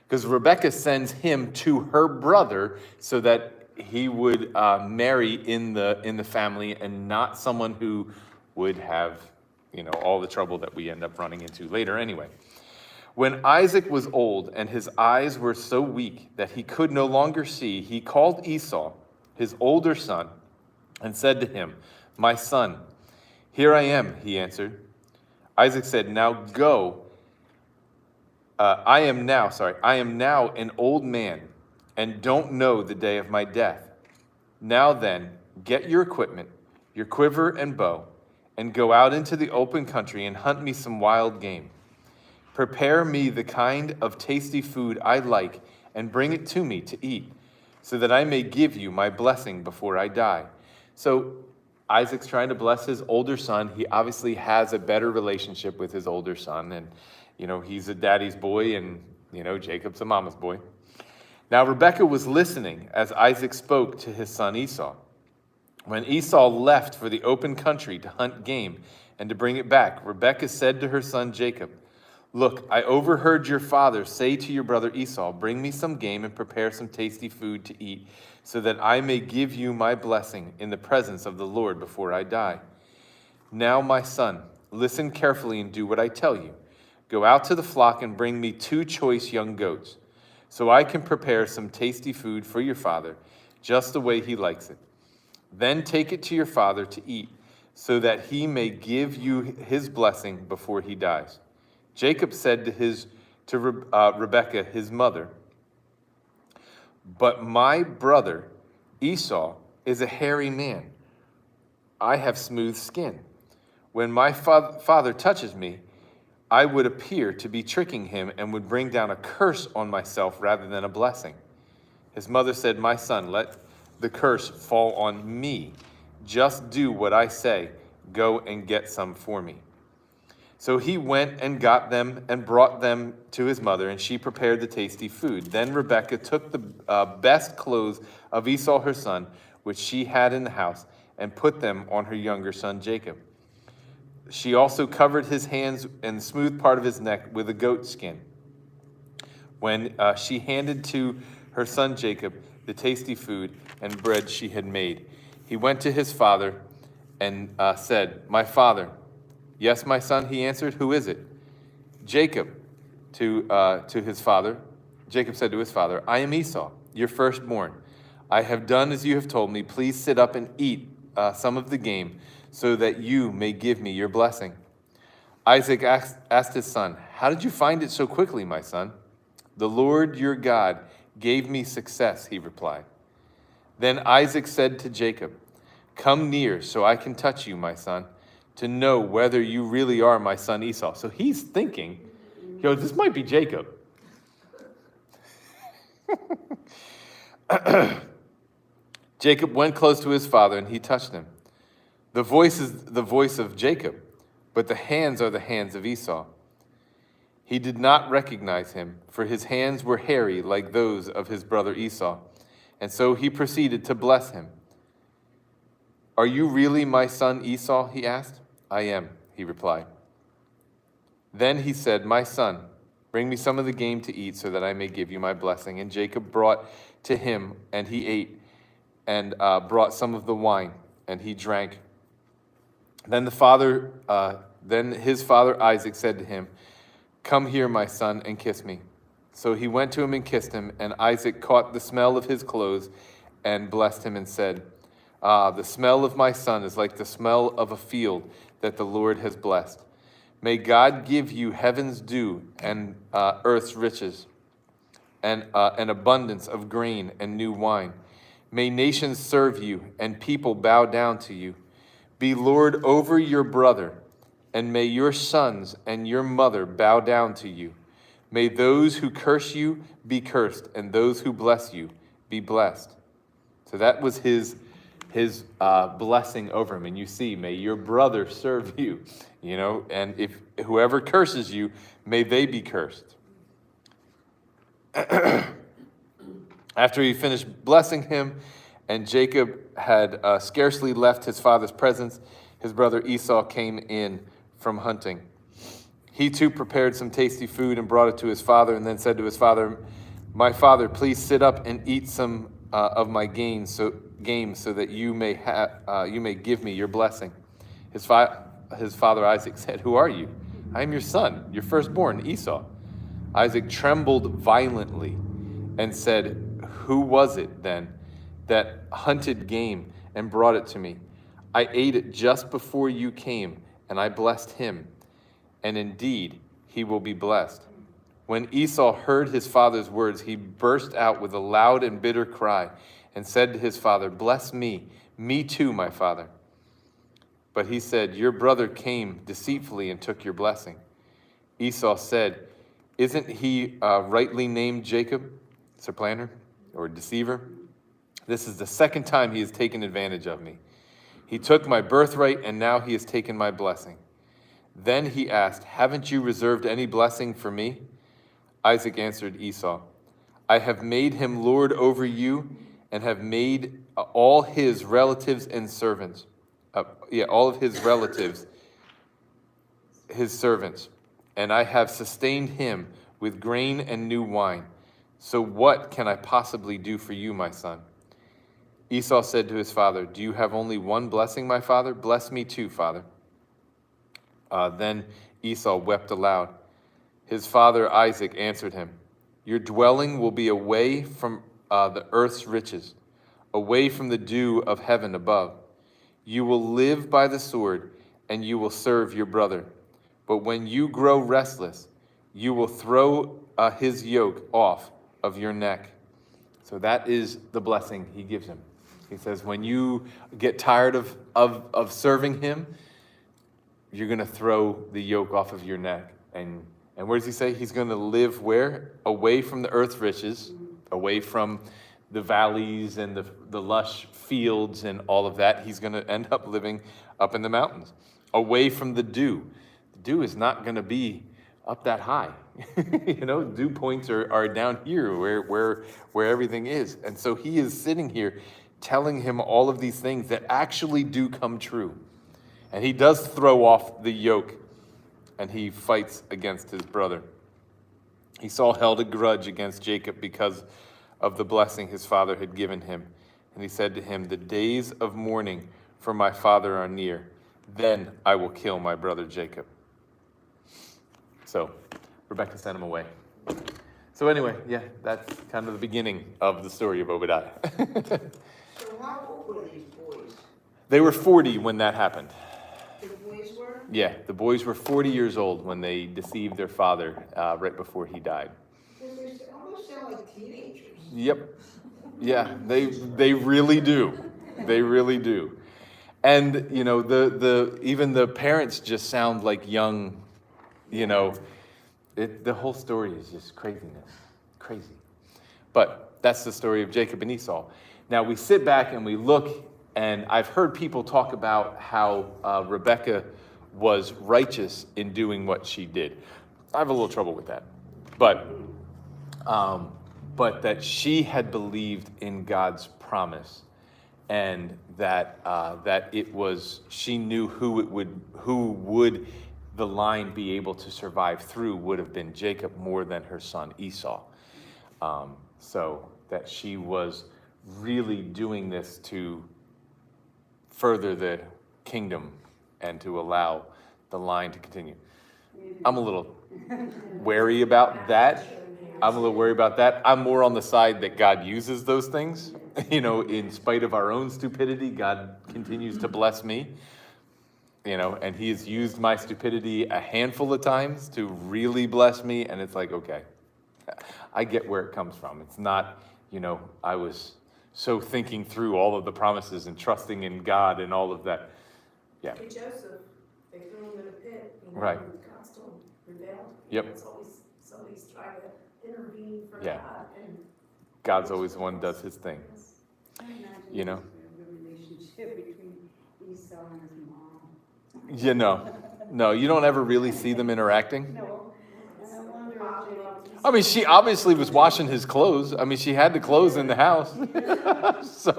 Because Rebekah sends him to her brother so that he would marry in the family and not someone who would have, you know, all the trouble that we end up running into later anyway. When Isaac was old and his eyes were so weak that he could no longer see, he called Esau, his older son, and said to him, "My son." "Here I am," he answered. Isaac said, "Now go. I am now an old man and don't know the day of my death. Now then, get your equipment, your quiver and bow, and go out into the open country and hunt me some wild game. Prepare me the kind of tasty food I like and bring it to me to eat, so that I may give you my blessing before I die." So Isaac's trying to bless his older son. He obviously has a better relationship with his older son, and he's a daddy's boy, and Jacob's a mama's boy. Now Rebekah was listening as Isaac spoke to his son Esau. When Esau left for the open country to hunt game and to bring it back, Rebekah said to her son Jacob, "Look, I overheard your father say to your brother Esau, 'Bring me some game and prepare some tasty food to eat, so that I may give you my blessing in the presence of the Lord before I die.' Now, my son, listen carefully and do what I tell you. Go out to the flock and bring me 2 choice young goats, so I can prepare some tasty food for your father, just the way he likes it. Then take it to your father to eat, so that he may give you his blessing before he dies." Jacob said to Rebekah, his mother, "But my brother Esau is a hairy man. I have smooth skin. When my father touches me, I would appear to be tricking him and would bring down a curse on myself rather than a blessing." His mother said, "My son, let the curse fall on me. Just do what I say. Go and get some for me." So he went and got them and brought them to his mother, and she prepared the tasty food. Then Rebekah took the best clothes of Esau her son, which she had in the house, and put them on her younger son Jacob. She also covered his hands and the smooth part of his neck with a goat skin. When she handed to her son Jacob the tasty food and bread she had made, he went to his father and said, "My father." "Yes, my son," he answered. "Who is it?" Jacob to his father. Jacob said to his father, "I am Esau, your firstborn. I have done as you have told me. Please sit up and eat some of the game, so that you may give me your blessing." Isaac asked his son, "How did you find it so quickly, my son?" "The Lord your God gave me success," he replied. Then Isaac said to Jacob, "Come near so I can touch you, my son, to know whether you really are my son Esau." So he's thinking, this might be Jacob. Jacob went close to his father and he touched him. The voice is the voice of Jacob, but the hands are the hands of Esau. He did not recognize him, for his hands were hairy like those of his brother Esau. And so he proceeded to bless him. "Are you really my son Esau?" he asked. "I am," he replied. Then he said, "My son, bring me some of the game to eat, so that I may give you my blessing." And Jacob brought to him, and he ate, and brought some of the wine, and he drank. Then his father Isaac said to him, "Come here, my son, and kiss me." So he went to him and kissed him, and Isaac caught the smell of his clothes and blessed him and said, "Ah, the smell of my son is like the smell of a field that the Lord has blessed. May God give you heaven's dew and earth's riches, and an abundance of grain and new wine. May nations serve you and people bow down to you. Be Lord over your brother, and may your sons and your mother bow down to you. May those who curse you be cursed, and those who bless you be blessed." So that was his blessing over him. And you see, may your brother serve you, and if whoever curses you, may they be cursed. After he finished blessing him, and Jacob had scarcely left his father's presence, his brother Esau came in from hunting. He too prepared some tasty food and brought it to his father, and then said to his father, "My father, please sit up and eat some of my game, so that you may give me your blessing." His father Isaac said, "Who are you?" "I am your son, your firstborn, Esau." Isaac trembled violently and said, "Who was it then that hunted game and brought it to me? I ate it just before you came, and I blessed him, and indeed he will be blessed." When Esau heard his father's words, he burst out with a loud and bitter cry and said to his father, "Bless me, me too, my father." But he said, "Your brother came deceitfully and took your blessing." Esau said, "Isn't he rightly named Jacob, supplanter or deceiver? This is the second time he has taken advantage of me. He took my birthright, and now he has taken my blessing." Then he asked, "Haven't you reserved any blessing for me?" Isaac answered Esau, "I have made him lord over you and have made all his relatives and servants, all of his relatives, his servants, and I have sustained him with grain and new wine. So what can I possibly do for you, my son?" Esau said to his father, "Do you have only one blessing, my father? Bless me too, father." Then Esau wept aloud. His father Isaac answered him, "Your dwelling will be away from the earth's riches, away from the dew of heaven above. You will live by the sword, and you will serve your brother. But when you grow restless, you will throw his yoke off of your neck." So that is the blessing he gives him. He says, when you get tired of serving him, you're going to throw the yoke off of your neck. And where does he say? He's going to live where? Away from the earth's riches, away from the valleys and the lush fields and all of that. He's going to end up living up in the mountains, away from the dew. The dew is not going to be up that high. Dew points are down here where everything is. And so he is sitting here telling him all of these things that actually do come true. And he does throw off the yoke, and he fights against his brother. Esau held a grudge against Jacob because of the blessing his father had given him. And he said to him, "The days of mourning for my father are near. Then I will kill my brother Jacob." So Rebekah sent him away. So anyway, yeah, that's kind of the beginning of the story of Obadiah. So how old were these boys? They were 40 when that happened. The boys were? Yeah, the boys were 40 years old when they deceived their father right before he died. They almost sound like teenagers. Yep. Yeah, they really do. They really do. And the even the parents just sound like young, the whole story is just craziness. Crazy. But that's the story of Jacob and Esau. Now we sit back and we look, and I've heard people talk about how Rebekah was righteous in doing what she did. I have a little trouble with that. But that she had believed in God's promise, and that it was, she knew who would the line be able to survive through would have been Jacob more than her son Esau. So that she was really doing this to further the kingdom and to allow the line to continue. I'm a little wary about that. I'm more on the side that God uses those things. In spite of our own stupidity, God continues to bless me. And he has used my stupidity a handful of times to really bless me. And it's like, okay, I get where it comes from. It's not, I was so thinking through all of the promises and trusting in God and all of that. Yeah. Like Joseph, they threw him in a pit. Right. God still rebelled. Yep. It's always somebody's trying to intervene for Yeah. God. And God's always the one who does his thing. I imagine You know? the relationship between Esau and his mom. No, you don't ever really see them interacting. No, and I wonder if I mean, she obviously was washing his clothes. I mean, she had the clothes in the house. So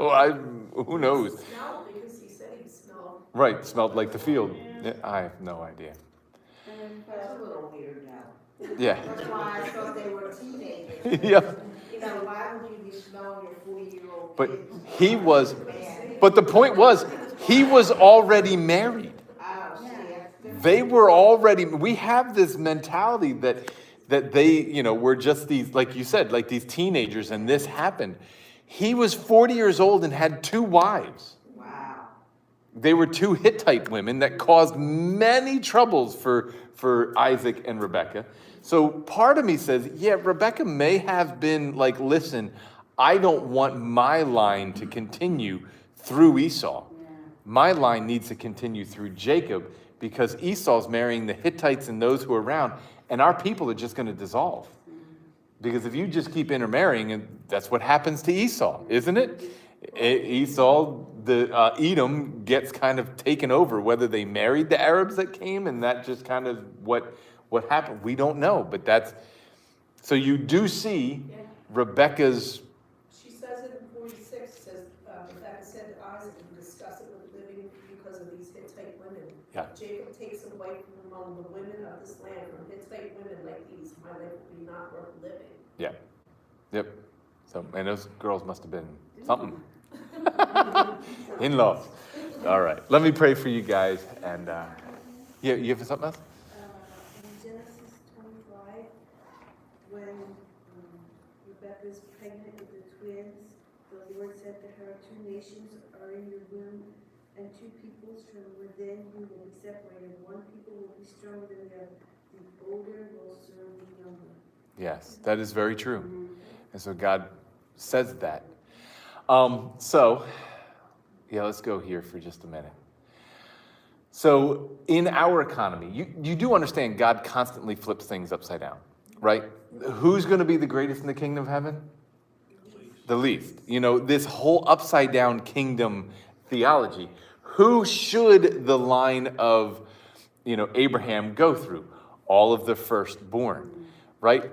who knows? smelled because he said he smelled. Right, smelled like the field. Yeah, I have no idea. That's a little weird now. Yeah. That's why I thought they were teenagers. Yep. Why would you be smelling your 40-year-old But kids? he was, Man. but the point was, he was already married. Oh, see, that's different. They were already, we have this mentality that they, were just these, like you said, like these teenagers, and this happened. He was 40 years old and had 2 wives. Wow. They were 2 Hittite women that caused many troubles for Isaac and Rebekah. So part of me says, yeah, Rebekah may have been like, listen, I don't want my line to continue through Esau. My line needs to continue through Jacob, because Esau's marrying the Hittites and those who are around, and our people are just going to dissolve. Because if you just keep intermarrying, and that's what happens to Esau, isn't it? Esau, Edom gets kind of taken over, whether they married the Arabs that came, and that just kind of what happened. We don't know, but so you do see Rebekah's. She says it in 46, says, Rebecca said to Isaac, and discuss it with living because of these Hittite women. Yeah. Jacob takes them away from among the women of this land, from Hittite women like these, my life will be not worth living. Yeah. Yep. So, and those girls must have been something. In-laws. All right. Let me pray for you guys. And you have something else? In Genesis 25, when Rebecca's pregnant with the twins, the Lord said to her, 2 nations are in your womb, and 2 peoples from within you will be separated. 1 people will be stronger than the other. The older will serve the younger. Yes, that is very true. And so God says that. Let's go here for just a minute. So in our economy, you do understand God constantly flips things upside down, right? Who's going to be the greatest in the kingdom of heaven? The least. This whole upside down kingdom theology. Who should the line of, Abraham go through? All of the firstborn, right?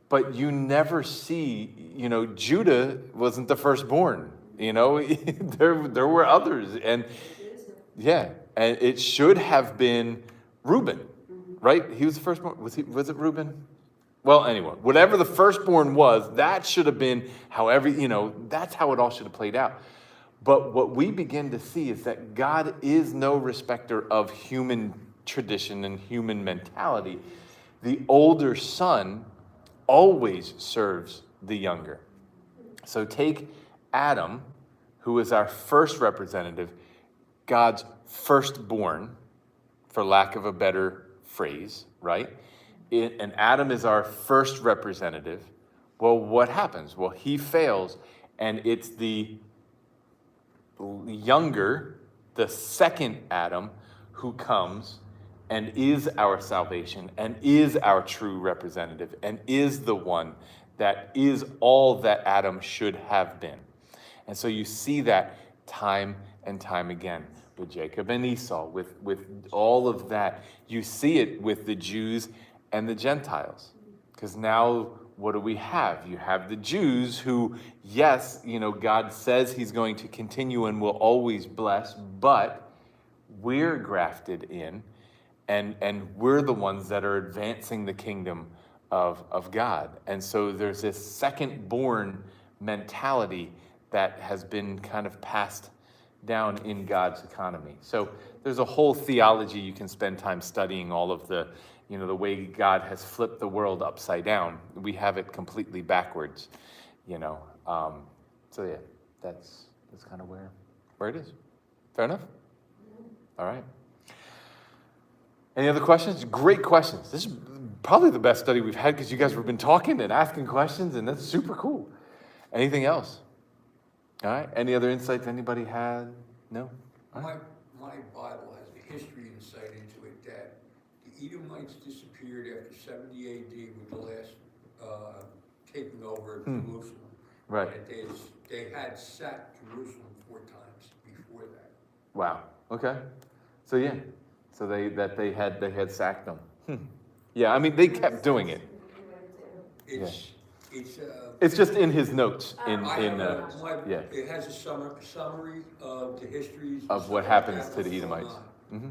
But you never see, Judah wasn't the firstborn. There were others, and and it should have been Reuben, right? He was the firstborn. Was it Reuben? Well, anyway, whatever the firstborn was, that should have been however, that's how it all should have played out. But what we begin to see is that God is no respecter of human tradition and human mentality. The older son always serves the younger. So take Adam, who is our first representative, God's firstborn, for lack of a better phrase, right? And Adam is our first representative. Well, what happens? Well, he fails, and it's the younger, the second Adam, who comes and is our salvation, and is our true representative, and is the one that is all that Adam should have been. And so you see that time and time again with Jacob and Esau, with all of that. You see it with the Jews and the Gentiles. Because now, what do we have? You have the Jews who, yes, God says he's going to continue and will always bless, but we're grafted in, and we're the ones that are advancing the kingdom of God. And so there's this second-born mentality that has been kind of passed down in God's economy. So there's a whole theology you can spend time studying, all of the, the way God has flipped the world upside down. We have it completely backwards, So yeah, that's kind of where it is. Fair enough? All right. Any other questions? Great questions. This is probably the best study we've had, because you guys have been talking and asking questions, and that's super cool. Anything else? All right. Any other insights anybody had? No? All right. My Bible has a history insight into it that the Edomites disappeared after 70 AD with the last taking over Jerusalem. Right. And they had sacked Jerusalem 4 times before that. Wow. Okay. So yeah. So they had sacked them. Yeah. I mean, they kept doing it. It's just in his notes. Yeah. It has a summary of the histories of what happens to the Edomites. Mm-hmm.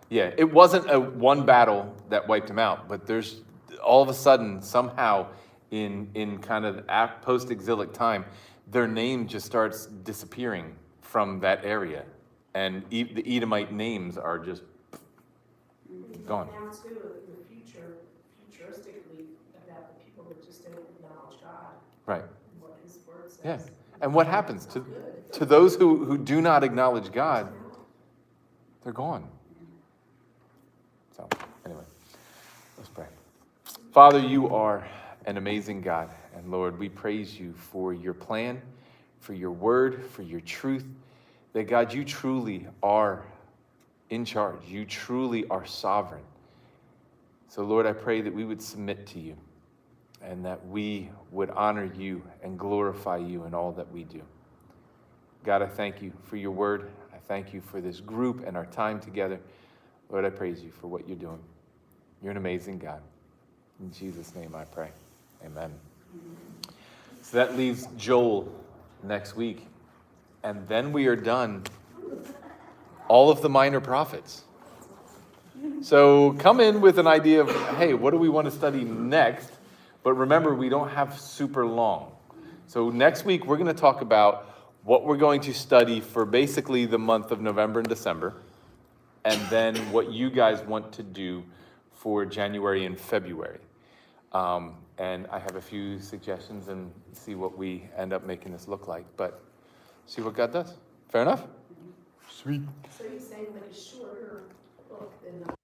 Yeah, it wasn't a one battle that wiped him out, but there's all of a sudden, somehow, in kind of post-exilic time, their name just starts disappearing from that area, and the Edomite names are just gone. Now too, in the future, futuristically, that, but people that just didn't acknowledge God Right. and what his word says. Yeah. And what happens It's to not good. to those who do not acknowledge God? They're gone. So, anyway, let's pray. Father, you are an amazing God. And Lord, we praise you for your plan, for your word, for your truth. That God, you truly are in charge. You truly are sovereign. So Lord, I pray that we would submit to you and that we would honor you and glorify you in all that we do. God, I thank you for your word. I thank you for this group and our time together. Lord, I praise you for what you're doing. You're an amazing God. In Jesus' name I pray. Amen. So that leaves Joel next week. And then we are done all of the minor prophets. So come in with an idea of, hey, what do we want to study next? But remember, we don't have super long. So next week, we're going to talk about what we're going to study for basically the month of November and December, and then what you guys want to do for January and February. And I have a few suggestions and see what we end up making this look like, but see what God does. Fair enough? Sweet. So you're saying like a shorter book than the